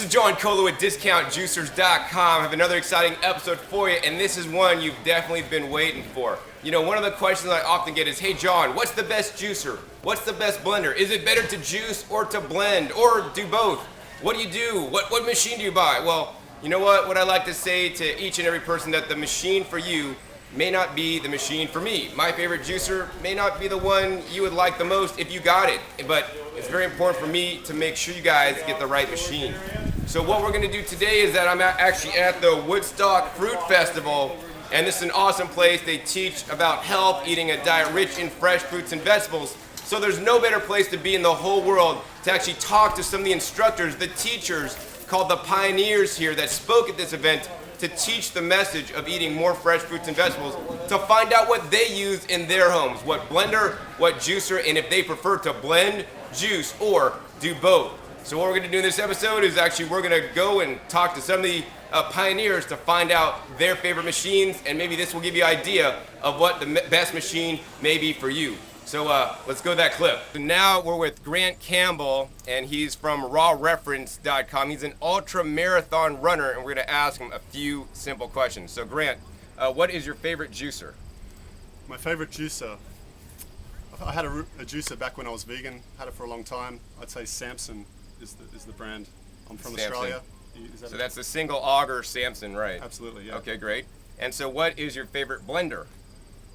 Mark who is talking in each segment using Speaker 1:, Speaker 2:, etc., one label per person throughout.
Speaker 1: is John Kohler with DiscountJuicers.com. I have another exciting episode for you, and this is one you've definitely been waiting for. You know, one of the questions I often get is, hey John, what's the best juicer? What's the best blender? Is it better to juice or to blend, or do both? What do you do? What machine do you buy? Well, you know what I like to say to each and every person, that the machine for you may not be the machine for me. My favorite juicer may not be the one you would like the most if you got it, but it's very important for me to make sure you guys get the right machine. So what we're gonna do today is that I'm actually at the Woodstock Fruit Festival, and this is an awesome place. They teach about health, eating a diet rich in fresh fruits and vegetables. So there's no better place to be in the whole world to actually talk to some of the instructors, the teachers, called the pioneers here, that spoke at this event to teach the message of eating more fresh fruits and vegetables, to find out what they use in their homes, what blender, what juicer, and if they prefer to blend, juice, or do both. So what we're gonna do in this episode is actually we're gonna go and talk to some of the pioneers to find out their favorite machines, and maybe this will give you an idea of what the best machine may be for you. So let's go to that clip. So now we're with Grant Campbell, and he's from rawreference.com. He's an ultra marathon runner, and we're gonna ask him a few simple questions. So Grant, what is your favorite juicer?
Speaker 2: My favorite juicer, I had a juicer back when I was vegan, had it for a long time. I'd say Samson is the brand. I'm from
Speaker 1: Samson.
Speaker 2: Australia.
Speaker 1: So that's the single auger Samson, right?
Speaker 2: Absolutely, yeah.
Speaker 1: Okay, great. And so what is your favorite blender?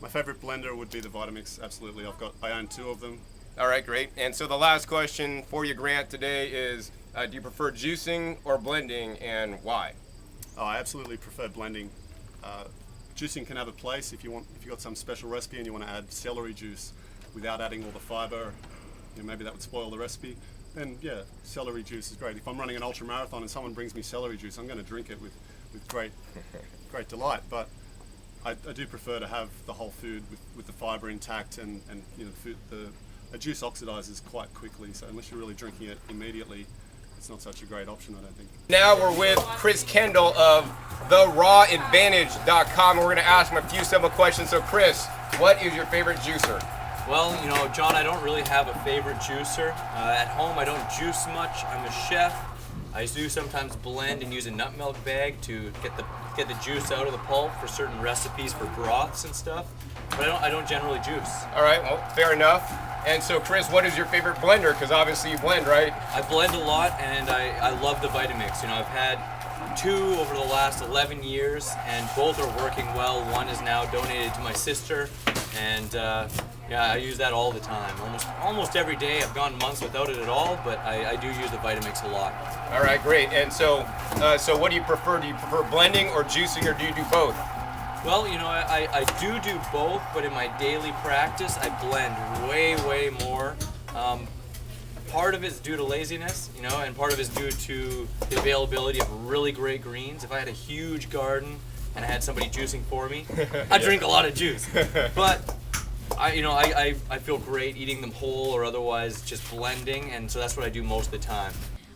Speaker 2: My favorite blender would be the Vitamix, absolutely. I own 2 of them.
Speaker 1: All right, great. And so the last question for you, Grant, today is, do you prefer juicing or blending, and why?
Speaker 2: Oh, I absolutely prefer blending. Juicing can have a place if you got some special recipe and you want to add celery juice without adding all the fiber. Maybe that would spoil the recipe. Then yeah, celery juice is great. If I'm running an ultra marathon and someone brings me celery juice, I'm going to drink it with great delight. But I do prefer to have the whole food with the fiber intact, and a juice oxidizes quite quickly, so unless you're really drinking it immediately, it's not such a great option, I don't think.
Speaker 1: Now we're with Chris Kennall of therawadvantage.com. We're going to ask him a few simple questions. So Chris, what is your favorite juicer?
Speaker 3: Well, John, I don't really have a favorite juicer. At home, I don't juice much. I'm a chef. I do sometimes blend and use a nut milk bag to get the juice out of the pulp for certain recipes for broths and stuff. But I don't generally juice.
Speaker 1: All right, well, fair enough. And so, Chris, what is your favorite blender? Because obviously you blend, right?
Speaker 3: I blend a lot, and I love the Vitamix. I've had 2 over the last 11 years, and both are working well. One is now donated to my sister, and I use that all the time. Almost every day. I've gone months without it at all, but I do use the Vitamix a lot.
Speaker 1: All right, great. And so what do you prefer? Do you prefer blending or juicing, or do you do both?
Speaker 3: Well, I do both, but in my daily practice, I blend way more. Part of it's due to laziness, and part of it's due to the availability of really great greens. If I had a huge garden and I had somebody juicing for me, I'd drink a lot of juice. But I feel great eating them whole or otherwise just blending, and so that's what I do most of the time.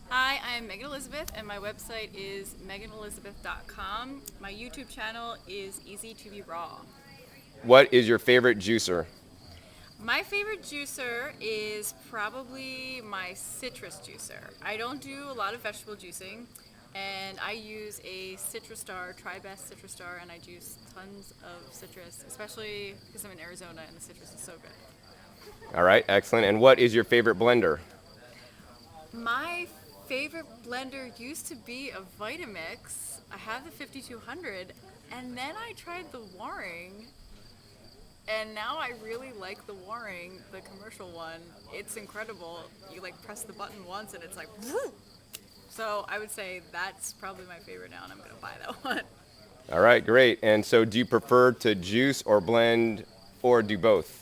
Speaker 4: Hi, I'm Meg Elizabeth, and my website is meganelizabeth.com. My YouTube channel is Easy to Be Raw.
Speaker 1: What is your favorite juicer?
Speaker 4: My favorite juicer is probably my citrus juicer. I don't do a lot of vegetable juicing, and I use a Citrustar, Tri-Best Citrustar, and I juice tons of citrus, especially because I'm in Arizona and the citrus is so good.
Speaker 1: All right, excellent. And what is your favorite blender?
Speaker 4: My favorite blender used to be a Vitamix. I have the 5200, and then I tried the Waring, and now I really like the Waring, the commercial one. It's incredible. You press the button once and it's like, woo! So I would say that's probably my favorite now, and I'm gonna buy that one.
Speaker 1: All right, great. And so do you prefer to juice or blend, or do both?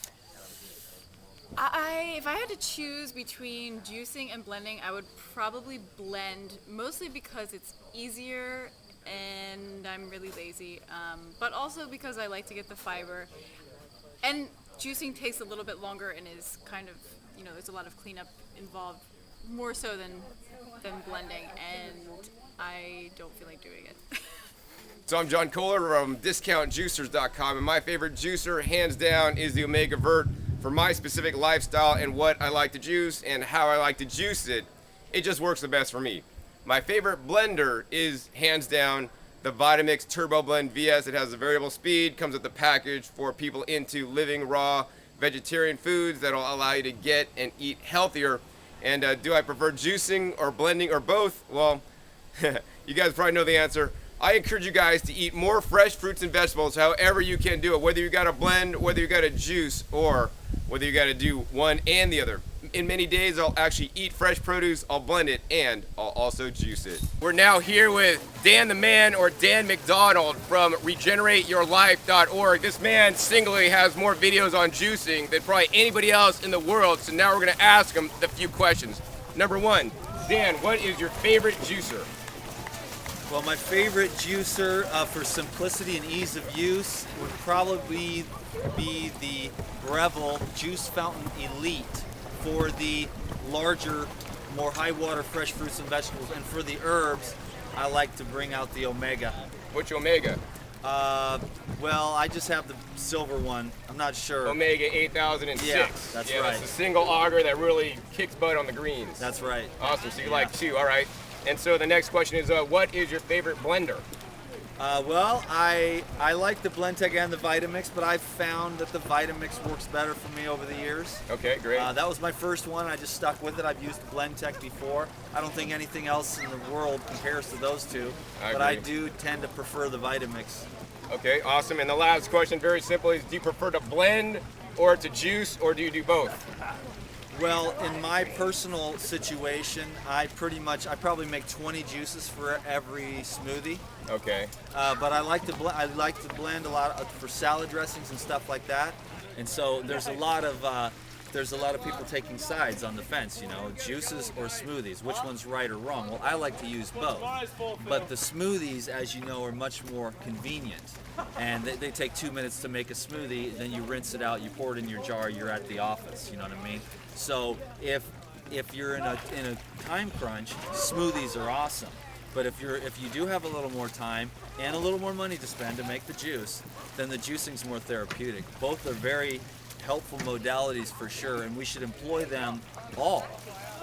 Speaker 4: If I had to choose between juicing and blending, I would probably blend, mostly because it's easier and I'm really lazy, but also because I like to get the fiber. And juicing takes a little bit longer and is kind of, there's a lot of cleanup involved, more so than blending, and I don't feel like doing it.
Speaker 1: So I'm John Kohler from DiscountJuicers.com, and my favorite juicer, hands down, is the Omega Vert. For my specific lifestyle and what I like to juice and how I like to juice it, it just works the best for me. My favorite blender is hands down the Vitamix Turbo Blend VS. It has a variable speed, comes with the package for people into living raw vegetarian foods that'll allow you to get and eat healthier. And do I prefer juicing or blending or both? Well, you guys probably know the answer. I encourage you guys to eat more fresh fruits and vegetables however you can do it, whether you got to blend, whether you got to juice, or whether you got to do one and the other. In many days, I'll actually eat fresh produce, I'll blend it, and I'll also juice it. We're now here with Dan the Man, or Dan McDonald, from regenerateyourlife.org. This man singly has more videos on juicing than probably anybody else in the world, so now we're gonna ask him the few questions. Number one, Dan, what is your favorite juicer?
Speaker 5: Well, my favorite juicer for simplicity and ease of use would probably be the Breville Juice Fountain Elite for the larger, more high water fresh fruits and vegetables. And for the herbs, I like to bring out the Omega.
Speaker 1: Which Omega?
Speaker 5: Well, I just have the silver one. I'm not sure.
Speaker 1: Omega 8006.
Speaker 5: Yeah, that's right.
Speaker 1: It's a single auger that really kicks butt on the greens.
Speaker 5: That's right.
Speaker 1: Awesome, so you like two, all right. And so the next question is, what is your favorite blender?
Speaker 5: Well, I like the Blendtec and the Vitamix, but I've found that the Vitamix works better for me over the years.
Speaker 1: Okay, great.
Speaker 5: That was my first one. I just stuck with it. I've used Blendtec before. I don't think anything else in the world compares to those two, but I do tend to prefer the Vitamix.
Speaker 1: Okay, awesome. And the last question, very simple, is do you prefer to blend or to juice, or do you do both?
Speaker 5: Well, in my personal situation, I probably make 20 juices for every smoothie.
Speaker 1: Okay.
Speaker 5: But I like to blend a lot for salad dressings and stuff like that. And so there's a lot of people taking sides on the fence, you know, juices or smoothies, which one's right or wrong. Well, I like to use both. But the smoothies, as you know, are much more convenient. And they take 2 minutes to make a smoothie, then you rinse it out, you pour it in your jar, you're at the office, you know what I mean? So if you're in a time crunch, smoothies are awesome. But if you do have a little more time and a little more money to spend to make the juice, then the juicing's more therapeutic. Both are very helpful modalities for sure, and we should employ them all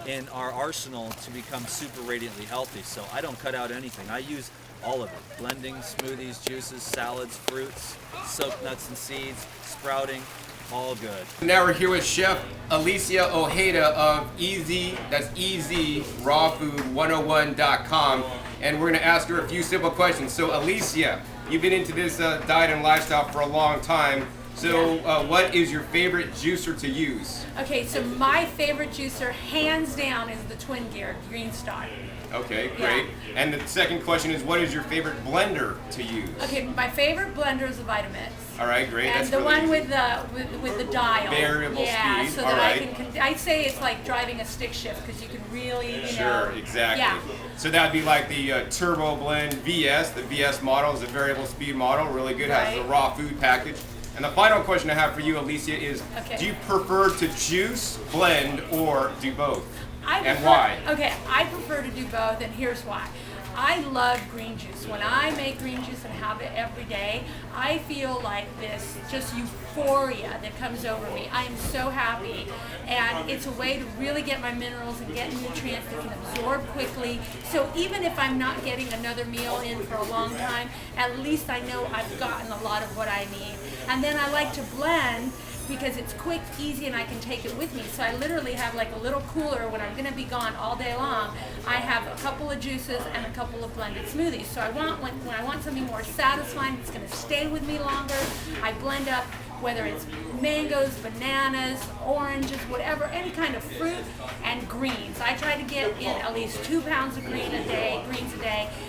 Speaker 5: in our arsenal to become super radiantly healthy. So I don't cut out anything. I use all of it. Blending, smoothies, juices, salads, fruits, soaked nuts and seeds, sprouting, all good.
Speaker 1: Now we're here with Chef Alicia Ojeda of EasyRawFood101.com, and we're gonna ask her a few simple questions. So Alicia, you've been into this diet and lifestyle for a long time. So what is your favorite juicer to use?
Speaker 6: Okay, so my favorite juicer, hands down, is the Twin Gear Green Star.
Speaker 1: Okay, great.
Speaker 6: Yeah.
Speaker 1: And the second question is, what is your favorite blender to use?
Speaker 6: Okay, my favorite blender is the Vitamix.
Speaker 1: All right, great.
Speaker 6: And
Speaker 1: That's
Speaker 6: the
Speaker 1: really
Speaker 6: one with the dial.
Speaker 1: Variable
Speaker 6: yeah,
Speaker 1: speed.
Speaker 6: so
Speaker 1: All
Speaker 6: that
Speaker 1: right.
Speaker 6: I'd say it's like driving a stick shift because you can really, you
Speaker 1: Sure,
Speaker 6: know.
Speaker 1: exactly.
Speaker 6: Yeah.
Speaker 1: So that'd be like the Turbo Blend VS. The VS model is a variable speed model, really good, has the
Speaker 6: Right.
Speaker 1: raw food package. And the final question I have for you, Alicia, is
Speaker 6: Okay.
Speaker 1: do you prefer to juice, blend, or do both?
Speaker 6: And
Speaker 1: why?
Speaker 6: Okay, I prefer to do both, and here's why. I love green juice. When I make green juice and have it every day, I feel like this just euphoria that comes over me. I am so happy, and it's a way to really get my minerals and get nutrients that can absorb quickly. So even if I'm not getting another meal in for a long time, at least I know I've gotten a lot of what I need. And then I like to blend because it's quick, easy, and I can take it with me. So I literally have like a little cooler when I'm gonna be gone all day long. I have a couple of juices and a couple of blended smoothies. So I want, when I want something more satisfying that's gonna stay with me longer, I blend up whether it's mangoes, bananas, oranges, whatever, any kind of fruit, and greens. I try to get in at least 2 pounds of greens a day,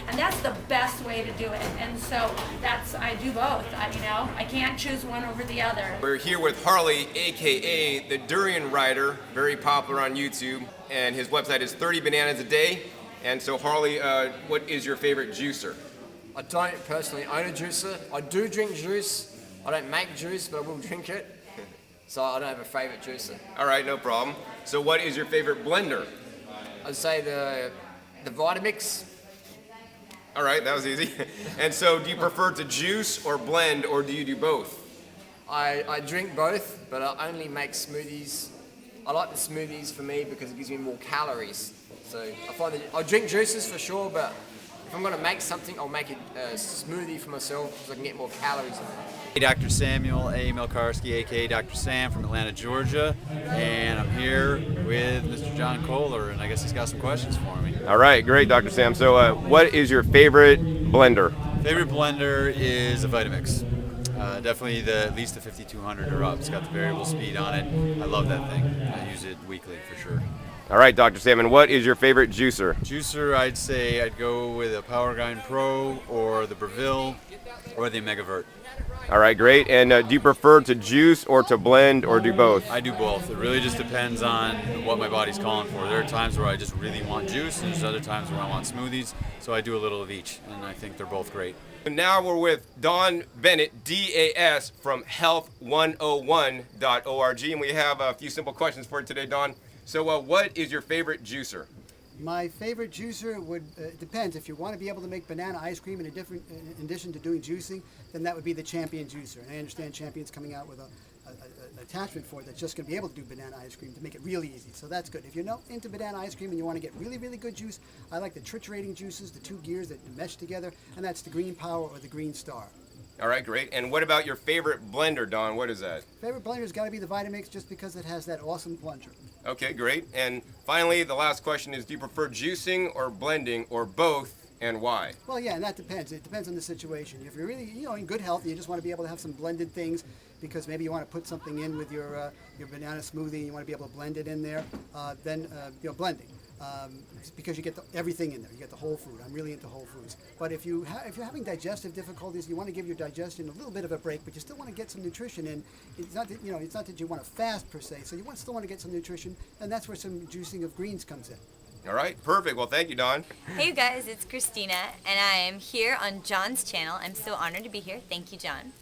Speaker 6: and that's the best way to do it. And so I do both. I can't choose one over the other.
Speaker 1: We're here with Harley, aka the Durian Rider, very popular on YouTube, and his website is 30 Bananas a Day. And so Harley, what is your favorite juicer?
Speaker 7: I don't personally own a juicer. I do drink juice. I don't make juice, but I will drink it. So I don't have a favorite juicer.
Speaker 1: All right, no problem. So what is your favorite blender?
Speaker 7: I'd say the Vitamix.
Speaker 1: All right, that was easy. And so do you prefer to juice or blend, or do you do both?
Speaker 7: I drink both, but I only make smoothies. I like the smoothies for me because it gives me more calories. So I find that I drink juices for sure, but if I'm gonna make something, I'll make it a smoothie for myself so I can get more calories in it.
Speaker 8: Hey, Dr. Samuel A. Milkarski, aka Dr. Sam from Atlanta, Georgia, and I'm here with Mr. John Kohler, and I guess he's got some questions for me.
Speaker 1: All right, great, Dr. Sam. So what is your favorite blender?
Speaker 8: Favorite blender is a Vitamix. Definitely at least the 5200 or up. It's got the variable speed on it. I love that thing. I use it weekly for sure.
Speaker 1: All right, Dr. Sam, and what is your favorite juicer?
Speaker 8: Juicer, I'd say I'd go with a Power Grind Pro or the Breville or the Megavert.
Speaker 1: All right, great. And do you prefer to juice or to blend or do both?
Speaker 8: I do both. It really just depends on what my body's calling for. There are times where I just really want juice, and there's other times where I want smoothies, so I do a little of each, and I think they're both great.
Speaker 1: And now we're with Don Bennett, DAS, from health101.org, and we have a few simple questions for you today, Don. So what is your favorite juicer?
Speaker 9: My favorite juicer would depends. If you want to be able to make banana ice cream in addition to doing juicing, then that would be the Champion juicer. And I understand Champion's coming out with an attachment for it that's just going to be able to do banana ice cream to make it really easy. So that's good. If you're not into banana ice cream and you want to get really, really good juice, I like the triturating juices, the two gears that mesh together, and that's the Green Power or the Green Star.
Speaker 1: All right, great. And what about your favorite blender, Don? What is that?
Speaker 9: Favorite blender's got to be the Vitamix just because it has that awesome plunger.
Speaker 1: Okay, great. And finally, the last question is, do you prefer juicing or blending or both, and why?
Speaker 9: Well, yeah, and that depends. It depends on the situation. If you're really, in good health, and you just want to be able to have some blended things, because maybe you want to put something in with your banana smoothie, and you want to be able to blend it in there, then blending. Because you get everything in there. You get the whole food. I'm really into whole foods. But if you're having digestive difficulties, you want to give your digestion a little bit of a break, but you still want to get some nutrition in. It's not that, it's not that you want to fast per se. So you still want to get some nutrition, and that's where some juicing of greens comes in.
Speaker 1: All right, perfect. Well, thank you, Don.
Speaker 10: Hey, you guys, it's Christina, and I am here on John's channel. I'm so honored to be here. Thank you, John.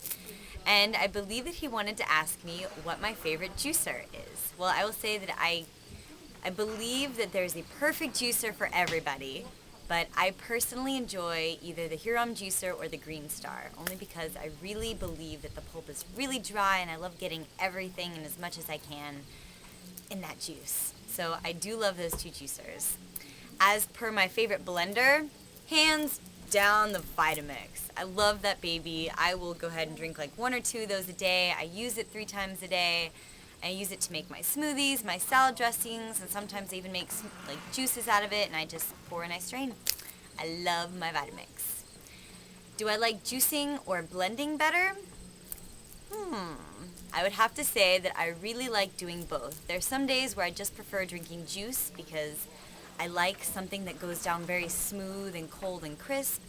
Speaker 10: And I believe that he wanted to ask me what my favorite juicer is. Well, I will say that I believe that there's a perfect juicer for everybody, but I personally enjoy either the Huron juicer or the Green Star, only because I really believe that the pulp is really dry and I love getting everything and as much as I can in that juice. So I do love those two juicers. As per my favorite blender, hands down the Vitamix. I love that baby. I will go ahead and drink like 1 or 2 of those a day. I use it 3 times a day. I use it to make my smoothies, my salad dressings, and sometimes I even make like juices out of it, and I just pour and I strain. I love my Vitamix. Do I like juicing or blending better? I would have to say that I really like doing both. There's some days where I just prefer drinking juice because I like something that goes down very smooth and cold and crisp.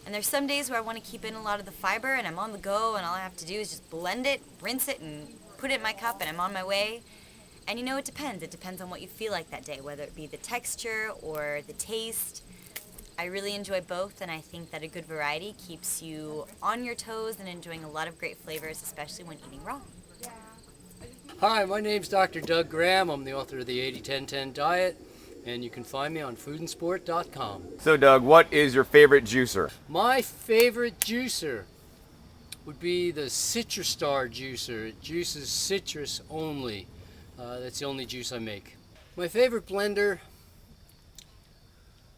Speaker 10: And there's some days where I want to keep in a lot of the fiber and I'm on the go and all I have to do is just blend it, rinse it, and put it in my cup and I'm on my way. And it depends. It depends on what you feel like that day, whether it be the texture or the taste. I really enjoy both, and I think that a good variety keeps you on your toes and enjoying a lot of great flavors, especially when eating raw.
Speaker 11: Hi, my name's Dr. Doug Graham. I'm the author of the 80-10-10 Diet, and you can find me on foodandsport.com.
Speaker 1: So, Doug, what is your favorite juicer?
Speaker 11: My favorite juicer would be the Citrus Star juicer. It juices citrus only. That's the only juice I make. My favorite blender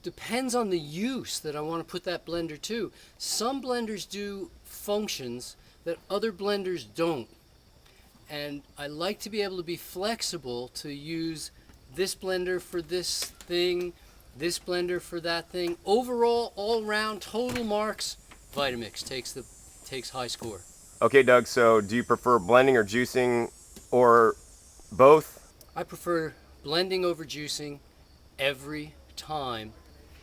Speaker 11: depends on the use that I want to put that blender to. Some blenders do functions that other blenders don't. And I like to be able to be flexible to use this blender for this thing, this blender for that thing. Overall, all round, total marks, Vitamix takes high score.
Speaker 1: Okay, Doug, so do you prefer blending or juicing or both?
Speaker 11: I prefer blending over juicing every time,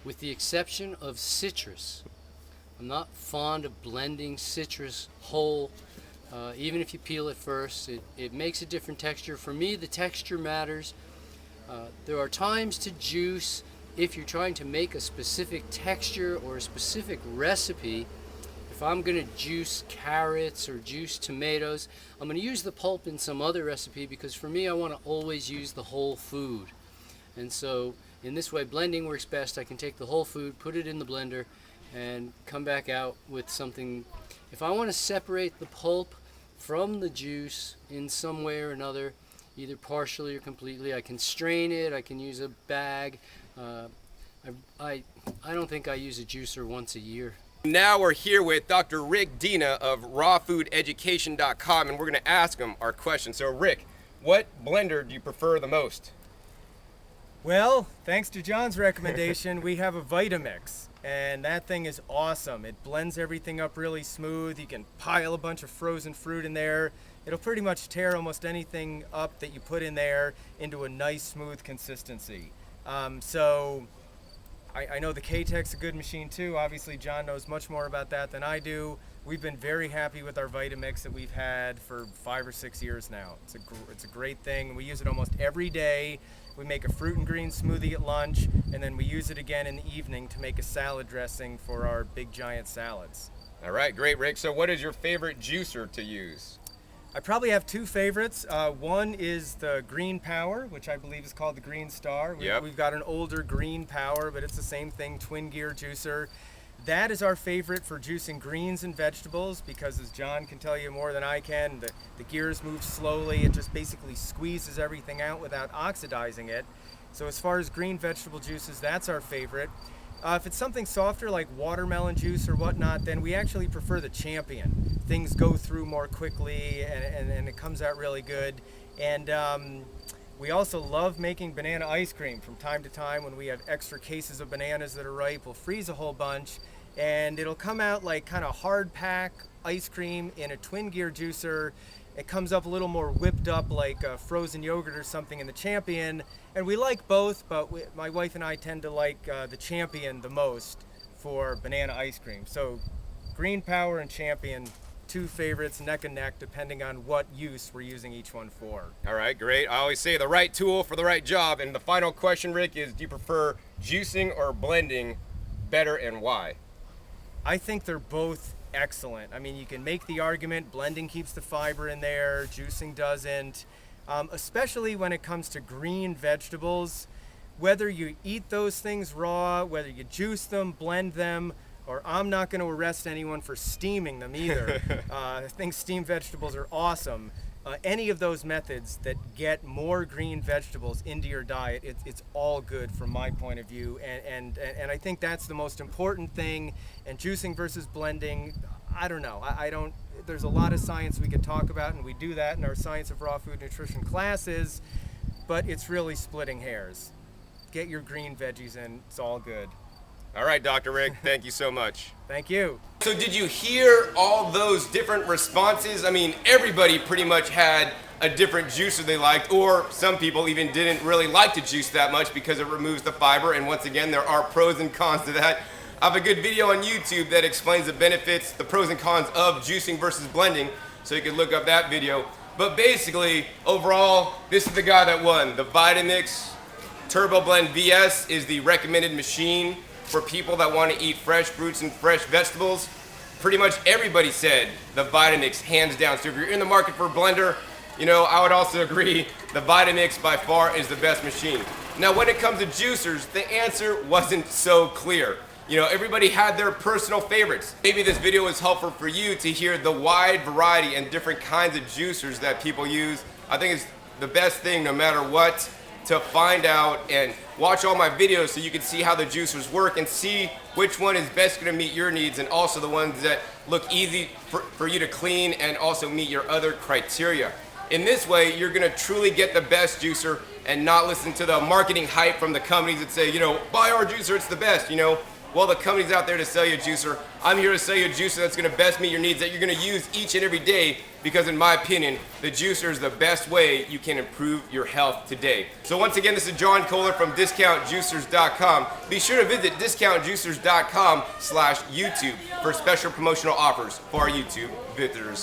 Speaker 11: with the exception of citrus. I'm not fond of blending citrus whole. Even if you peel it first, it makes a different texture. For me, the texture matters. There are times to juice if you're trying to make a specific texture or a specific recipe. If I'm going to juice carrots or juice tomatoes, I'm going to use the pulp in some other recipe because for me, I want to always use the whole food. And so in this way, blending works best. I can take the whole food, put it in the blender, and come back out with something. If I want to separate the pulp from the juice in some way or another, either partially or completely, I can strain it, I can use a bag, I don't think I use a juicer once a year.
Speaker 1: Now we're here with Dr. Rick Dena of rawfoodeducation.com, and we're going to ask him our question. So Rick, what blender do you prefer the most?
Speaker 12: Well, thanks to John's recommendation, we have a Vitamix, and that thing is awesome. It blends everything up really smooth. You can pile a bunch of frozen fruit in there. It'll pretty much tear almost anything up that you put in there into a nice, smooth consistency. So I know the K-Tech's a good machine too. Obviously, John knows much more about that than I do. We've been very happy with our Vitamix that we've had for 5 or 6 years now. It's a great thing. We use it almost every day. We make a fruit and green smoothie at lunch, and then we use it again in the evening to make a salad dressing for our big giant salads.
Speaker 1: All right, great, Rick. So what is your favorite juicer to use?
Speaker 12: I probably have two favorites. One is the Green Power, which I believe is called the Green Star. We've got an older Green Power, but it's the same thing, twin gear juicer. That is our favorite for juicing greens and vegetables because, as John can tell you more than I can, the gears move slowly. It just basically squeezes everything out without oxidizing it. So as far as green vegetable juices, that's our favorite. If it's something softer like watermelon juice or whatnot, then we actually prefer the Champion. Things go through more quickly and it comes out really good. And we also love making banana ice cream from time to time. When we have extra cases of bananas that are ripe, we'll freeze a whole bunch and it'll come out like kind of hard pack ice cream in a twin gear juicer. It comes up a little more whipped up like frozen yogurt or something in the Champion. And we like both, but my wife and I tend to like the Champion the most for banana ice cream. So Green Power and Champion, two favorites, neck and neck, depending on what use we're using each one for.
Speaker 1: All right, great. I always say the right tool for the right job. And the final question, Rick, is do you prefer juicing or blending better and why?
Speaker 12: I think they're both excellent. I mean, you can make the argument blending keeps the fiber in there, juicing doesn't. Especially when it comes to green vegetables, whether you eat those things raw, whether you juice them, blend them, or I'm not going to arrest anyone for steaming them either. I think steamed vegetables are awesome. Any of those methods that get more green vegetables into your diet, it's all good from my point of view. And I think that's the most important thing. And juicing versus blending, I don't know. I don't. There's a lot of science we could talk about, and we do that in our Science of Raw Food Nutrition classes, but it's really splitting hairs. Get your green veggies in, it's all good.
Speaker 1: All right, Dr. Rick, thank you so much.
Speaker 12: Thank you.
Speaker 1: So did you hear all those different responses? I mean, everybody pretty much had a different juicer they liked, or some people even didn't really like to juice that much because it removes the fiber, and once again, there are pros and cons to that. I have a good video on YouTube that explains the benefits, the pros and cons of juicing versus blending, so you can look up that video. But basically, overall, this is the guy that won. The Vitamix Turbo Blend VS is the recommended machine for people that want to eat fresh fruits and fresh vegetables. Pretty much everybody said the Vitamix, hands down. So if you're in the market for a blender, you know, I would also agree the Vitamix by far is the best machine. Now, when it comes to juicers, the answer wasn't so clear. You know, everybody had their personal favorites. Maybe this video was helpful for you to hear the wide variety and different kinds of juicers that people use. I think it's the best thing, no matter what, to find out and watch all my videos so you can see how the juicers work and see which one is best going to meet your needs, and also the ones that look easy for you to clean and also meet your other criteria. In this way, you're going to truly get the best juicer and not listen to the marketing hype from the companies that say, you know, buy our juicer, it's the best, you know. Well, the company's out there to sell you a juicer. I'm here to sell you a juicer that's going to best meet your needs, that you're going to use each and every day, because in my opinion, the juicer is the best way you can improve your health today. So once again, this is John Kohler from DiscountJuicers.com. Be sure to visit DiscountJuicers.com/YouTube for special promotional offers for our YouTube visitors.